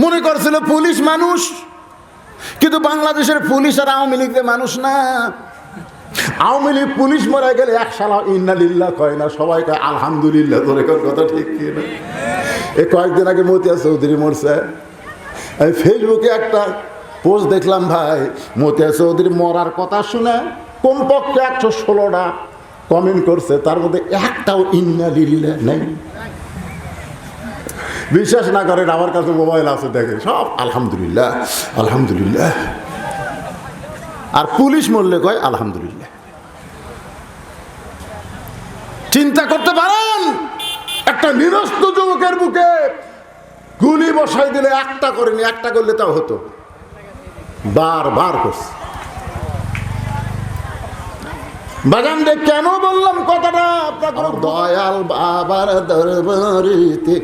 মনে করছিল পুলিশ মানুষ, কিন্তু বাংলাদেশের পুলিশ আর আওয়ামী লীগের মানুষ না। আওয়ামী লীগ পুলিশ মারা গেলে এক সালা ইন্না লিল্লাহ কয় না, সবাই কয় আলহামদুলিল্লাহ। তোর কথা ঠিক কি না? এই কয়েকদিন আগে মতিয়া চৌধুরী মরছে, আমি ফেসবুকে একটা পোস্ট দেখলাম, ভাই মতিয়া চৌধুরী মরার কথা শুনে কমপক্ষে 116টা কমেন্ট করছে, তার মধ্যে একটাও ইন্না লিল্লাহ নেই। বিশ্বাস না করেন, আমার কাছে মোবাইল আছে, দেখেন সব আলহামদুলিল্লাহ আলহামদুলিল্লাহ। আর পুলিশ মরলে কয় আলহামদুলিল্লাহ। চিন্তা করতে পারেন, একটা নিরস্ত যুবকের বুকে গুলি বসাই দিলে একটা করেনি, একটা করলে তাও হতো, বারবার করছে। বাগান দেখ কেন বললাম কথাটা, আপনার দয়াল বাবার দরবারিতে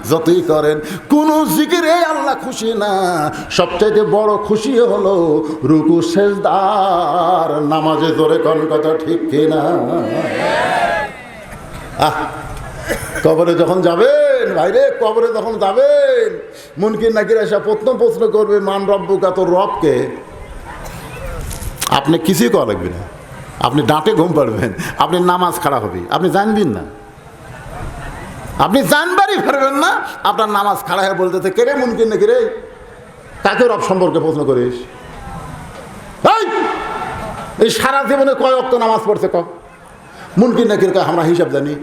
যতই করেন কোন জিকিরে আল্লাহ খুশি না। সবচাইতে বড় খুশি হলো রুকু সেজদার নামাজে। ধরে কোন কথা ঠিক কিনা? কবরে যখন যাবেন, ভাইরে কবরে যখন যাবেন, মুনকির নাকির এসে প্রশ্ন করবে, মান রব্বুকা, তোর রবকে। আপনি কিছুই করা লাগবে না, আপনি ডাঁটে ঘুম পাড়বেন, আপনি নামাজ খাড়া হবে, আপনি জানবেন না, আপনি জানবারই পারবেন না। আপনার নামাজ খাড়া হয়ে বলতেছে, কে রে মুনকির নাকি রে, কাকে রব সম্পর্কে প্রশ্ন করিস? এই সারা জীবনে কয় ওয়াক্ত নামাজ পড়ছে ক? মুনকির নাকির কয় আমরা হিসাব জানি।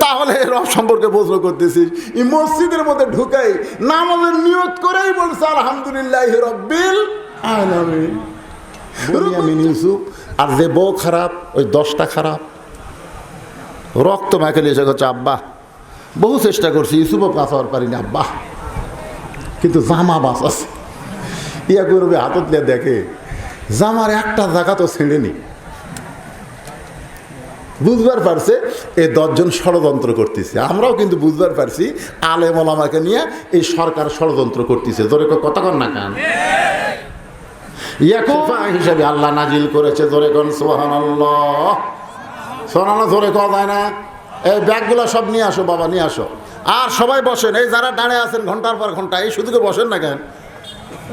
তাহলে রব সম্পর্কে প্রশ্ন করতেছিস? এই মসজিদের মধ্যে ঢুকাই নামাজের নিয়ত করেই বলছে আলহামদুলিল্লাহ রব্বিল আলামিন। বুনিয়ামিন ইউসুফ আর যে বউ খারাপ, ওই 10টা খারাপ, রক্ত মাখে এসে করছে আব্বা বহু চেষ্টা করছি, ইউসুফও বাঁচাবার পারিনি আব্বা, কিন্তু জামা বাস আছে। ইয়া করবে হাতত লিয়ে দেখে জামার একটা জায়গা তো ছেড়েনি। বুঝবার পারছে এই 10 জন ষড়যন্ত্র করতেছে। আমরাও কিন্তু বুঝবার পারছি আলেম ওলামাকে নিয়ে এই সরকার ষড়যন্ত্র করতেছে। ধরে কথা কন না কান হিসাবে আল্লাহ নাজিল করেছে। ধরে কোন সুবহানাল্লাহ, সুবহানাল্লাহ ধরে কথা যায় না। এই ব্যাগগুলো সব নিয়ে আসো বাবা, নিয়ে আসো। আর সবাই বসেন, এই যারা দাঁড়িয়ে আছেন ঘন্টার পর ঘন্টা, এই শুধু বসেন না কেন?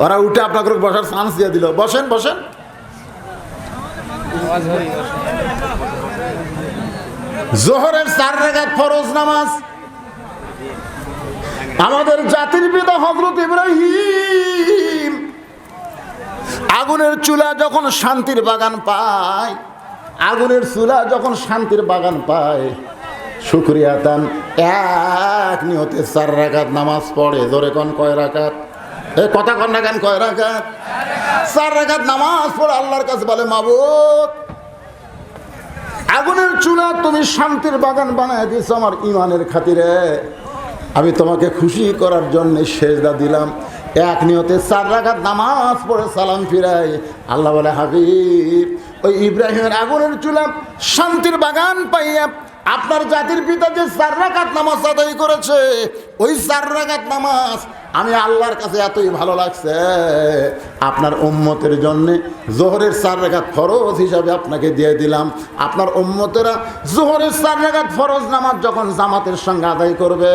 ওরা উঠে আপনাকে বসার চান্স দিয়ে দিল। বসেন বসেন। জোহরের 4 রাকাত ফরজ নামাজ আমাদের জাতির পিতা হযরত ইব্রাহিম আগুনের চুলা যখন শান্তির বাগান পায়, আগুনের চুলা যখন শান্তির বাগান পায়, শুকরিয়া দান এক নিয়তে 4 রাকাত নামাজ পড়ে। ধরে কোন কয় রাকাত? এই কথা কন না কেন? কয় রাকাত? 4 রাকাত নামাজ পড়ে আল্লাহর কাছে বলে, মাবুদ আগুনের চুলা তুমি শান্তির বাগান বানায় দিয়েছো আমার ইমানের খাতিরে, আমি তোমাকে খুশি করার জন্য সেজদা দিলাম। এক নিয়তে 4 রাকাত নামাজ পড়ে সালাম ফিরাই। আল্লাহ বলে, হাবিব ওই ইব্রাহিমের আগুনের চুলা শান্তির বাগান পাইয়া আপনার জাতির পিতা যে 4 রাকাত নামাজ আদায় করেছে, ওই 4 রাকাত নামাজ আমি আল্লাহর কাছে এতই ভালো লাগছে, আপনার উম্মতের জন্যে জোহরের 4 রাকাত ফরজ হিসাবে আপনাকে দিয়ে দিলাম। আপনার উম্মতেরা জোহরের 4 রাকাত ফরজ নামাজ যখন জামাতের সঙ্গে আদায় করবে,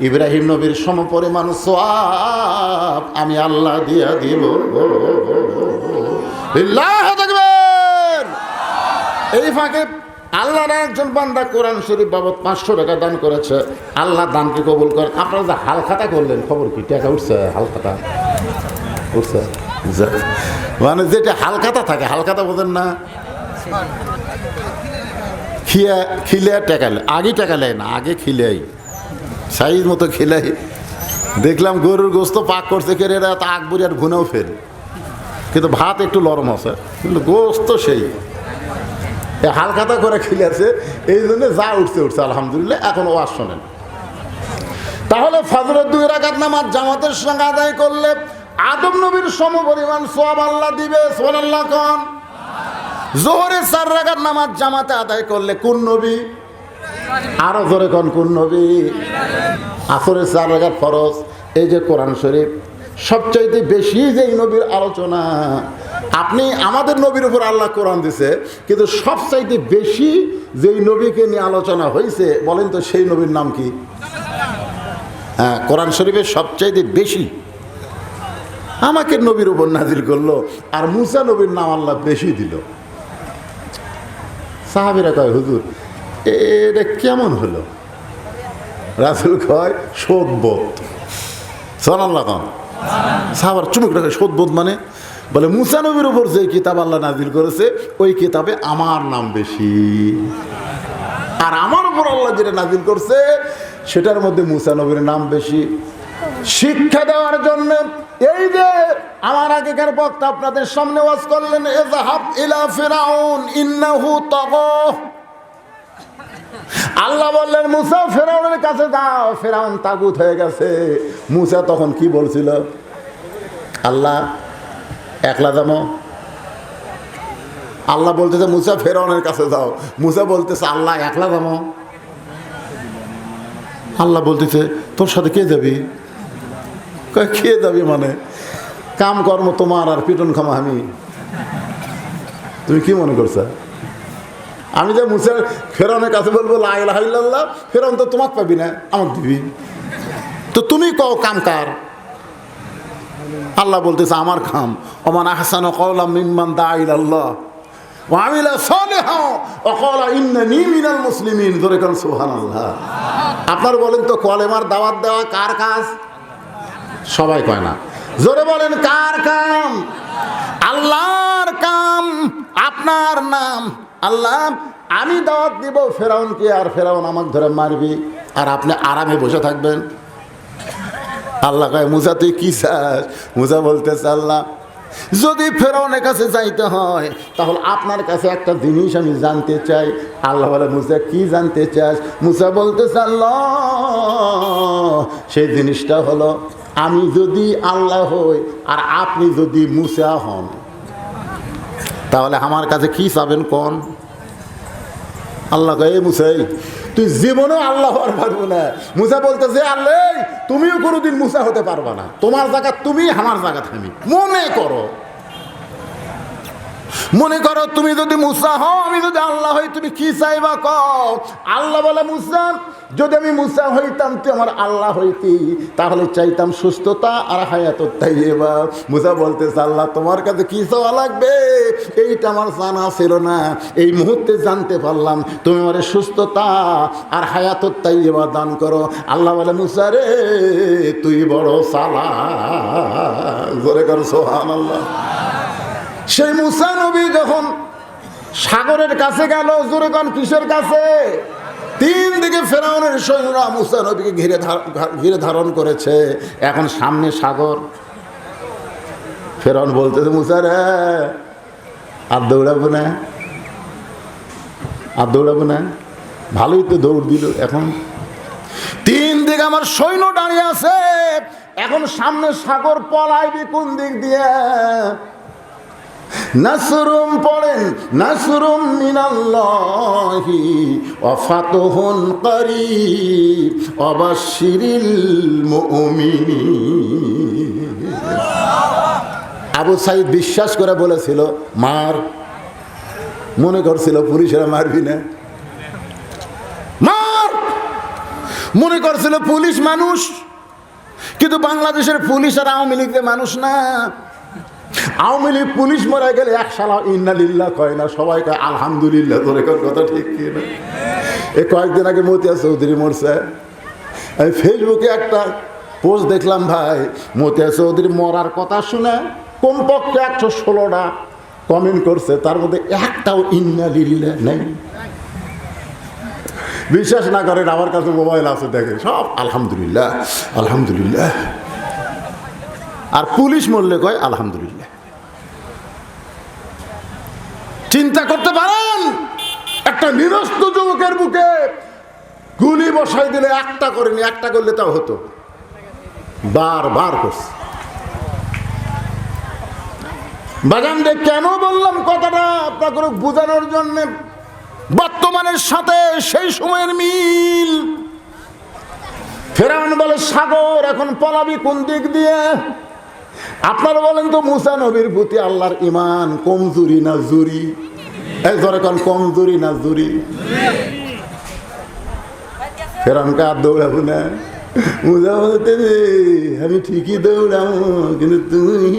ইব্রাহিম নবীর সমপরিমাণ সওয়াব আমি আল্লাহ দিয়া দিব। আল্লাহু আকবার। এই ফাঁকে আল্লাহর একজন বান্দা কোরআন শরীফ বাবদ 500 টাকা দান করেছে। আল্লাহ দানকে কবুল করেন। আপনারা যে হালখাতা করলেন, খবর কি? টাকা উঠছে? হালখাতা উঠছে? মানে যেটা হালখাতা থাকে, হালখাতা বোঝেন না? খিলে টাকা আগে টাকা নেয় না, আগে খিলাই সাইজ মতো খিলাই। দেখলাম গরুর গোস্ত পাক করছে কেড়ে, এরা তা আকবরি আর ঘুনেও ফের, কিন্তু ভাত একটু নরম আছে, কিন্তু গোস্ত সেই হালখাতা করে খিলেছে। এই জন্য যা উঠছে উঠছে আলহামদুলিল্লাহ। এখন ওয়াজ শোনেন। তাহলে ফজরের 2 রাকাত নামাজ জামাতের সঙ্গে আদায় করলে আদম নবীর সমপরিমাণ সওয়াব আল্লাহ দিবে। সুবহানাল্লাহ কোন? জোহরের 4 রাকাত নামাজ জামাতে আদায় করলে কোন নবী? আরো জোরে কোন? কোন নবী? আসরের 4 রাকাত ফরজ। এই যে কোরআন শরীফ সবচাইতে বেশি যেই নবীর আলোচনা, আপনি আমাদের নবীর উপর আল্লাহ কোরআন দিছে, কিন্তু সবচাইতে বেশি যেই নবীকে নিয়ে আলোচনা হয়েছে বলেন তো সেই নবীর নাম কি? হ্যাঁ, কোরআন শরীফের সবচাইতে বেশি আমাকে নবীর উপর নাজিল করলো, আর মুসা নবীর নাম আল্লাহ বেশি দিল। সাহাবীরা কয়, হুজুর এটা কেমন হলো? রাসূল কয়, শোধবোধ। সুবহানাল্লাহ। সাহাবার চুমুক রাখে, শোধবোধ মানে? বলে মুসা নবীর উপর যে কিতাব আল্লাহ নাজিল করেছে ওই কিতাবে আমার নাম বেশি, আর আমার উপর আল্লাহ যেটা নাজিল করছে সেটার মধ্যে মুসা নবীর নাম বেশি। শিক্ষা দেওয়ার জন্য এই যে আমার আগেকার বক্তা আপনাদের সামনে ওয়াজ করলেন, ইযহাব ইলা ফিরাউন ইন্নাহু তাগা। আল্লাহ বললেন মুসা ফেরাউনের কাছে যাও, ফেরাউন তাগুত হয়ে গেছে। মুসা তখন কি বলছিল? আল্লাহ একলা যাবো। আল্লাহ বলতেছে মুসা ফেরাউনের কাছে যাও, মুসা বলতেছে আল্লাহ একলা যাবো। আল্লাহ বলতেছে তোর সাথে কে যাবি? কে যাবি মানে? কাম কর্ম তোমার আর পিটন খামা আমি। তুমি কি মনে করছো আমি যে মুসা ফেরাউনের কাছে বলবো লা ইলাহা ইল্লাল্লাহ, ফেরাউন তো তোমাকে পাবি না, আমাকে দিবি? তো তুমি কও কাম কার? আল্লাহ বলতেছে আমার খাম। ওমান আহসানু কাওলাম মিম্মান দা ইলাল্লাহ ওয়া আমিলা সালিহান ওয়া ক্বালা ইন্নানী মিনাল মুসলিমিন। জোরে কান সুবহানাল্লাহ। আপনারা বলেন তো কলেমার দাওয়াত দেওয়া কার কাজ? সবাই কয় না, জোরে বলেন কার কাম? আল্লাহর কাম। আপনার নাম আল্লাহ, আমি দাওয়াত দিব ফেরাউনকে, আর ফেরাউন আমাকে ধরে মারবি, আর আপনি আরামে বসে থাকবেন। আল্লাহ কয় মুসা তুই কি চাস? মুসা বলতেছে আল্লাহ যদি ফেরাউনের কাছে যাইতে হয় তাহলে আপনার কাছে একটা জিনিস আমি জানতে চাই। আল্লাহ বলে মুসা কি জানতে চাস? মুসা বলতেছে আল্লাহ সেই জিনিসটা হলো আমি যদি আল্লাহ হই আর আপনি যদি মুসা হন তাহলে আমার কাছে কি চাবেন কোন? আল্লাহ কয় মুসাই তুই জীবনেও আল্লাহ হওয়ার পারবো না। মুসা বলতেছে আল্লাহ তুমিও কোনোদিন মুসা হতে পারবা না, তোমার জায়গা তুমি, আমার জায়গা আমি। মনে করো তুমি যদি মুসা হও আমি যদি আল্লাহ হই, তুমি কি চাইবা কও? আল্লাহ বলে মুসা যদি আমি মুসা হইতাম তুই আমার আল্লাহ হইতি, তাহলে চাইতাম সুস্থতা আর হায়াতুত তাইয়্যিবা। মুসা বলতেছে আল্লাহ তোমার কাছে কি চাওয়া লাগবে এইটা আমার জানা ছিল না, এই মুহূর্তে জানতে পারলাম, তুমি আমার সুস্থতা আর হায়াতুত তাইয়্যিবা দান করো। আল্লাহ বলে মুসা রে তুই বড় চালাক। জোরে কর সুবহানাল্লাহ। সেই মুসা নবী যখন সাগরের কাছে গেল, জোরে কোন কিসের কাছে? তিন দিকে ফেরাউনের সৈন্যরা মুসা নবীকে ঘিরে ধারণ করেছে, এখন সামনে সাগর। ফেরাউন বলতেছে মুসা রে আর দৌড়াবো না, আর দৌড়াবো না। ভালোই তো দৌড় দিল। এখন তিন দিকে আমার সৈন্য দাঁড়িয়ে আছে, এখন সামনে সাগর, পলাইবি কোন দিক দিয়ে? নাসরুম পড়েন, নাসরুম মিনাল্লাহি ওয়া ফাতহুন করিব ওয়া বাশশিরিল মুমিনিন। আবু সাইদ বিশ্বাস করে বলেছিল মার, মনে করছিল পুলিশেরা মারবি না, মার মনে করছিল পুলিশ মানুষ, কিন্তু বাংলাদেশের পুলিশ আর আওয়ামী লীগের মানুষ না। আওয়ামী লীগ পুলিশ মারা গেলে এক সালা ইন্না লিল্লাহ কয় না, সবাই কয় আলহামদুলিল্লাহ। তোর কথা ঠিক কি না? এই কয়েকদিন আগে মতিয়া চৌধুরী মরছে, আমি ফেসবুকে একটা পোস্ট দেখলাম ভাই, মতিয়া চৌধুরী মরার কথা শুনে কমপক্ষে 116টা কমেন্ট করছে, তার মধ্যে একটাও ইন্না লিল্লাহ নেই। বিশ্বাস না করেন, আমার কাছে মোবাইল আছে, দেখে সব আলহামদুলিল্লাহ আলহামদুলিল্লাহ। আর পুলিশ মরলে কয় আলহামদুলিল্লাহ। চিন্তা করতে পারেন একটা নিরস্ত যুবকের বুকে গুলি বসাই দিলে একটা করেনি, একটা করলে তাও হতো, বারবার করছে। বাগানটা কেন বললাম কথাটা আপনাকে বোঝানোর জন্য, বর্তমানের সাথে সেই সময়ের মিল। ফেরাউন বলে সাগর, এখন পলাবি কোন দিক দিয়ে? আপনারা বলেন তো মুসা নবীর প্রতি আল্লাহর ঈমান কমজোরি না জুরি? এই ধরে কোন কমজোরি না জুরি? ফেরাউনকে আর দৌড়াবো না, মুসা বলতেছে আমি ঠিকই দৌড়াবো কিন্তু তুমি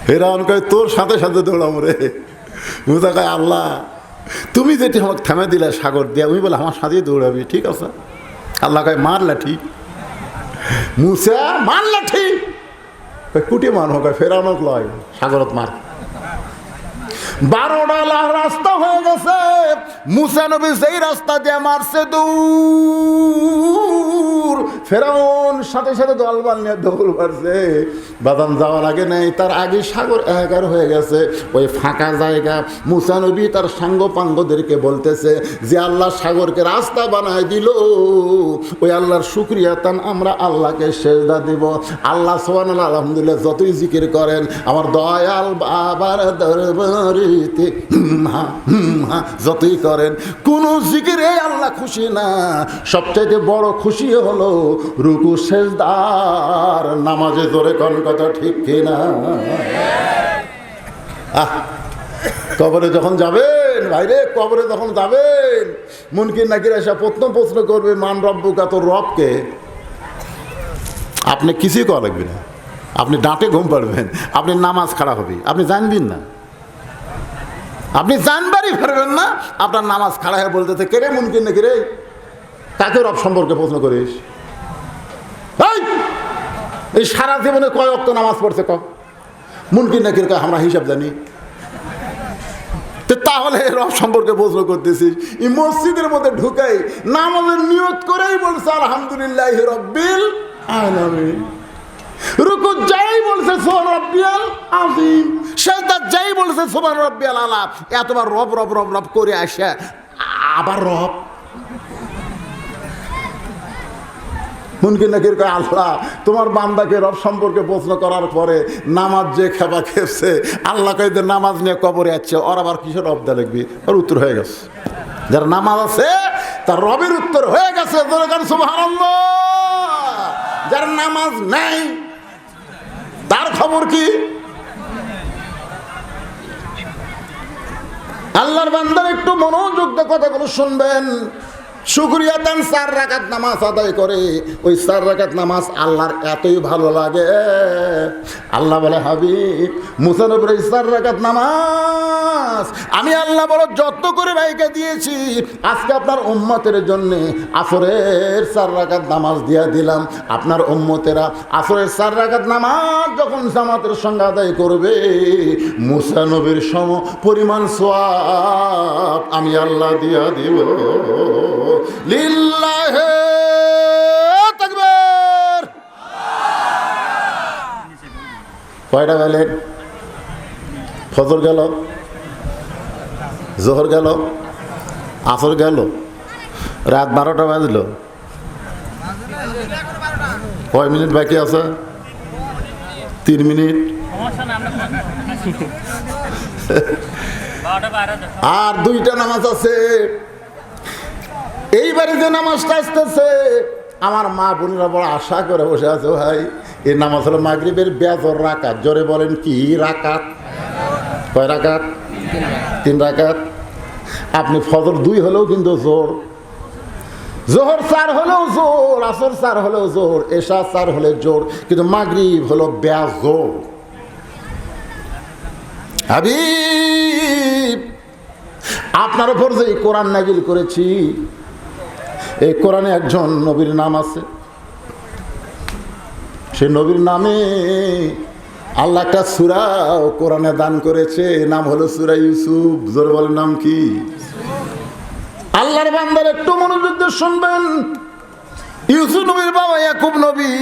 ফেরাউন কয় তোর সাথে সাথে দৌড়াবো রে। মুসা কয় আল্লাহ তুমি যেটি আমাকে থামে দিলে সাগর দিয়া, আমি বলে আমার সাথেই দৌড়াবি, ঠিক আছে। আল্লাহ কয় মার লাঠি। মুসা মার লাঠি, কুটি মার হোক, ফেরাউনক লয় সাগরত মার। 12টা রাস্তা হয়ে গেছে, মুসা নবী যেই রাস্তা দিয়ে মারছে দূর, ফেরাউন সাথে সাথে দলবল নিয়ে দৌড় মারছে। বাদাম যাওয়ার আগে নেই, তার আগে সাগর একাকার হয়ে গেছে। ওই ফাঁকা জায়গা মুসা নবী তার সাঙ্গ পাঙ্গদেরকে বলতেছে যে আল্লাহ সাগরকে রাস্তা বানায় দিল, ওই আল্লাহর শুকরিয়া তান আমরা আল্লাহকে সেজদা দিব। আল্লাহ সুবহানাল্লাহ আলহামদুলিল্লাহ যতই জিকির করেন আমার দয়াল বাবার দরবারে যতই করেন কোন জিকিরে আল্লাহ খুশি না। সবচাইতে বড় খুশি হলো রুকু সেজদার নামাজে, জোরে কোন কথা ঠিক কিনা? কবরে যখন যাবেন ভাইরে, কবরে যখন যাবেন মুনকির নাকির এসে প্রশ্ন করবে মান রব্বুকা, তোর রবকে। আপনি কিছুই করা লাগবে না, আপনি ডাঁটে ঘুম পাড়বেন, আপনি নামাজ খাড়া হবে, আপনি জানবেন না, আপনি জানবারই পারবেন না। আপনার নামাজ খাড়া হয়ে বলতেছে কে রে মুনকির নাকি রে, কাকে রব সম্পর্কে প্রশ্ন করিস? এই সারা জীবনে কয় ওয়াক্ত নামাজ পড়ছে ক? মুনকির নাকির কয় আমরা হিসাব জানি। তাহলে রব সম্পর্কে প্রশ্ন করতেছিস? এই মসজিদের মধ্যে ঢুকাই নামাজের নিয়ত করেই বলছে আলহামদুলিল্লাহ রব্বিল আলামিন, রুকু যাই বলছে সুবহান রাব্বিয়াল আযীম, সিজদা যাই বলছে সুবহান রাব্বিয়াল আলা। এতবার রব রব রব রব করে আসে আবার রব। মুনকির নাকির কয় আল্লাহ তোমার বান্দাকে রব সম্পর্কে প্রশ্ন করার পরে নামাজ যে খেপা খেপছে, আল্লাহ কয় যে নামাজ নিয়ে কবরে আসছে, ওর আবার কিসের রব দা লিখবি? ওর উত্তর হয়ে গেছে। যার নামাজ আছে তার রবের উত্তর হয়ে গেছে, সুবহানাল্লাহ। যার নামাজ নাই তার খবর কি? আল্লাহর বান্দার একটু মনোযোগ দিয়ে কথাগুলো শুনবেন। শুকরিয়া তান 4 রাকাত নামাজ আদায় করে, ওই 4 রাকাত নামাজ আল্লাহর এতই ভালো লাগে, আল্লাহ বলে হাবিব মুসা নবীর 4 রাকাত নামাজ আমি আল্লাহ বলো যত করে ভাইকে দিয়েছি, আজকে আপনার উম্মতের জন্য আসরের 4 রাকাত নামাজ দিয়ে দিলাম। আপনার উম্মতেরা আসরের 4 রাকাত নামাজ যখন জামাতের সঙ্গে আদায় করবে, মুসা নবীর সম পরিমাণ সওয়াব আমি আল্লাহ দিয়া দিব। লিল্লাহি তাকবীর। কয়টা গেলেন? ফজর গেল, জোহর গেল, আসর গেল, রাত 12টা বাজলো। কয় মিনিট বাকি আছে? 3 মিনিট। আর 2টা নামাজ আছে। এইবারে যে নামাজটা আসতেছে আমার মা বোনেরা বড় আশা করে বসে আছে, ভাই এই নামাজ হলো মাগরিবের বেজর রাকাত। জোরে বলেন কি রাকাত? কয় রাকাত? 3 রাকাত। আপনি ফজর 2 হলেও কিন্তু জোর, জোহর 4 হলেও জোর, আসর 4 হলেও জোর, এশা 4 হলে জোর, কিন্তু মাগরিব হলো বেজোর। হাবিব আপনার উপর যে কোরআন নাজিল করেছি, এই কোরআনে একজন নবীর নাম আছে। সে নবীর নামে আল্লাহ একটা সূরা কোরআনে দান করেছে, নাম হলো সূরা ইউসুফ। জোরে বলেন নাম কি? আল্লাহর বান্দার একটু মনোযোগ দিয়ে শুনবেন। ইউসুফ নবীর বাবা ইয়াকুব নবী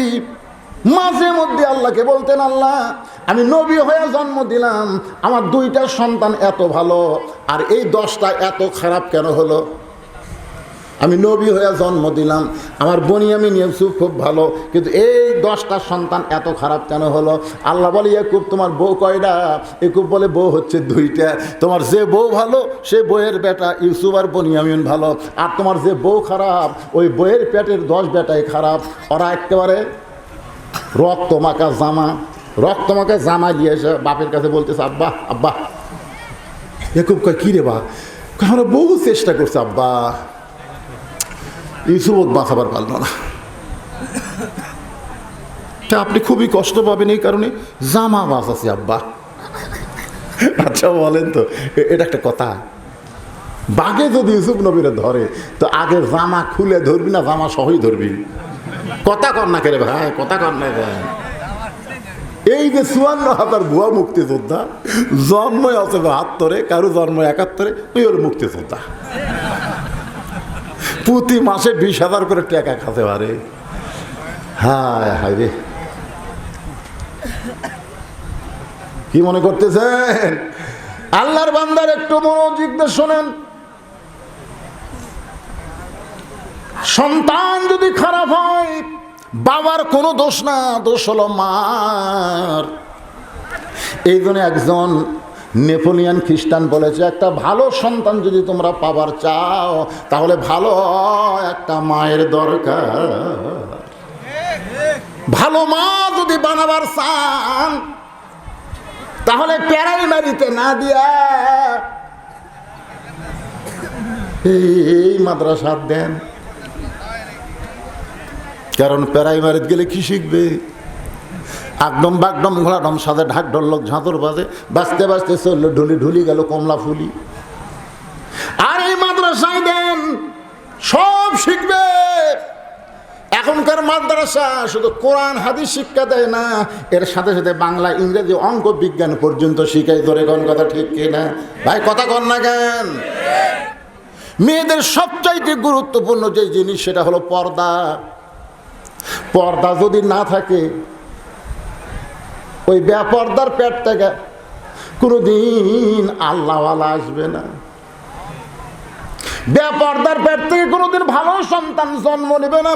মাঝে মধ্যে আল্লাহকে বলতেন, আল্লাহ আমি নবী হয়ে জন্ম দিলাম, আমার 2টা সন্তান এত ভালো, আর এই 10টা এত খারাপ কেন হলো? আমি নবী হয়ে জন্ম দিলাম, আমার বনিয়ামিন ইউসুফ খুব ভালো, কিন্তু এই 10টা সন্তান এত খারাপ কেন হলো? আল্লাহ বলে ইয়াকুব তোমার বউ কয়টা? ইয়াকুব বলে বউ হচ্ছে 2টা। তোমার যে বউ ভালো সে বউয়ের বেটা ইউসুফ আর বনিয়ামিন ভালো, আর তোমার যে বউ খারাপ ওই বউয়ের পেটের 10 বেটাই খারাপ। ওরা একেবারে রক্ত মাখা জামা, রক্ত মাখা জামা দিয়ে এসে বাপের কাছে বলতেছে, আব্বা আব্বা। ইয়াকুব কয় কি রে বা? আমরা বহু চেষ্টা করছি আব্বা, ইউসুফ বাঁচাবার পারল না। তা আপনি খুবই কষ্ট পাবেন এই কারণে, জামা বাঁচাছি আব্বা। আচ্ছা বলেন তো, এটা একটা কথা? বাঘে যদি ইউসুফ নবীরে ধরে তো আগে জামা খুলে ধরবি না জামা সহই ধরবি? কথা কর না কেরে ভাই, কথা কর না। এই যে ৫৪,০০০ ভুয়া মুক্তিযোদ্ধা জন্মই আছে ৭২, কারো জন্ম ৭১, তুই হল মুক্তিযোদ্ধা। প্রতি মাসে ২০,০০০ করে টাকা খাতে পারে। হায় হায় রে, কি মনে করতেছেন? আল্লাহর বান্দার একটু মনোযোগ দিয়ে শোনেন। সন্তান যদি খারাপ হয় বাবার কোনো দোষ না, দোষ হলো মার। এই জন্য একজন নেপোলিয়ান খ্রিস্টান বলেছে, একটা ভালো সন্তান যদি তোমরা পাবার চাও তাহলে ভালো একটা মায়ের দরকার। ভালো মা যদি বানাবার চান তাহলে প্রাইমারিতে না দিয়া এই মাদ্রাসা দেন। কারণ প্রাইমারিতে গেলে কি শিখবে? একদম বাগডম ঘোড়াডম সাথে ঢাক ঢোলক ঝাঁতর বাজে, বাঁচতে বাঁচতে চললো ঢুলি ঢুলি গেল কমলা ফুলি। আর এই মাদ্রাসায় দেন সব শিখবে। এখনকার মাদ্রাসা শুধু কোরআন হাদিস শিক্ষা দেয় না, এর সাথে সাথে বাংলা ইংরেজি অঙ্ক বিজ্ঞান পর্যন্ত শিখাই। ধরে কোন কথা ঠিক কিনা ভাই? কথা কন না কেন? মেয়েদের সবচাইতে গুরুত্বপূর্ণ যে জিনিস সেটা হলো পর্দা। পর্দা যদি না থাকে ওই বেপর্দার পেট থেকে কোনোদিন আল্লাহওয়ালা আসবে না। বেপর্দার পেট থেকে কোনোদিন ভালো সন্তান জন্ম নেবে না।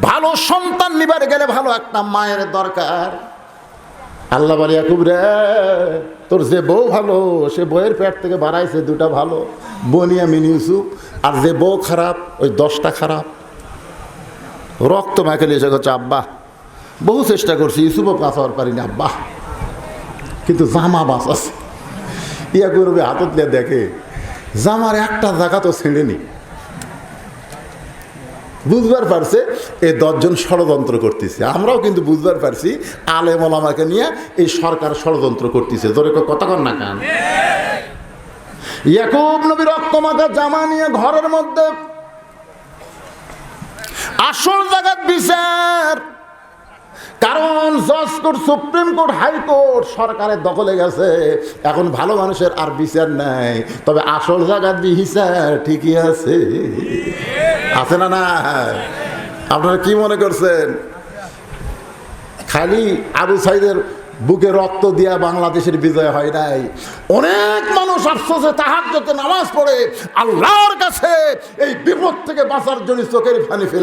ভালো সন্তান নিবার গেলে ভালো একটা মায়ের দরকার। আল্লাহ বলে, ইয়াকুব রে, তোর যে বউ ভালো সে বউয়ের পেট থেকে বাড়াইছে দুটা ভালো, বনিয়ামিন ইউসুফ। আর যে বউ খারাপ ওই 10টা খারাপ। রক্ত মাখে এসে করছে, আব্বা বহু চেষ্টা করছি ইউসুফও বাঁচাবার পারিনি আব্বা, কিন্তু জামা বাঁচাছে। ইয়া করবে হাতত লিয়ে দেখে জামার একটা জায়গা তো ছেড়েনি। বুঝবার পারছে এই 10 জন ষড়যন্ত্র করতেছে। আমরাও কিন্তু বুঝবার পারছি আলেম ওলামাকে নিয়ে এই সরকার ষড়যন্ত্র করতেছে। ধরে কথা কর না কান? ইয়াকুব নবী রক্তমাখা জামা নিয়ে ঘরের মধ্যে আসল জায়গার বিচার। কারণ জজ কোর্ট, সুপ্রিম কোর্ট, হাইকোর্ট সরকারের দখলে গেছে। এখন ভালো মানুষের আর বিচার নাই, তবে আসল জায়গার বিচার ঠিকই আছে। আছে না? না আপনারা কি মনে করছেন খালি আবু সাইদের বুকে রক্ত দিয়া বাংলাদেশের বিজয় হয় নাই? অনেক মানুষ আফসোসে তাহাজ্জুদে নামাজ পড়ে আল্লাহর কাছে এই বিপদ থেকে বাঁচার জন্য চোখের পানি ফেলে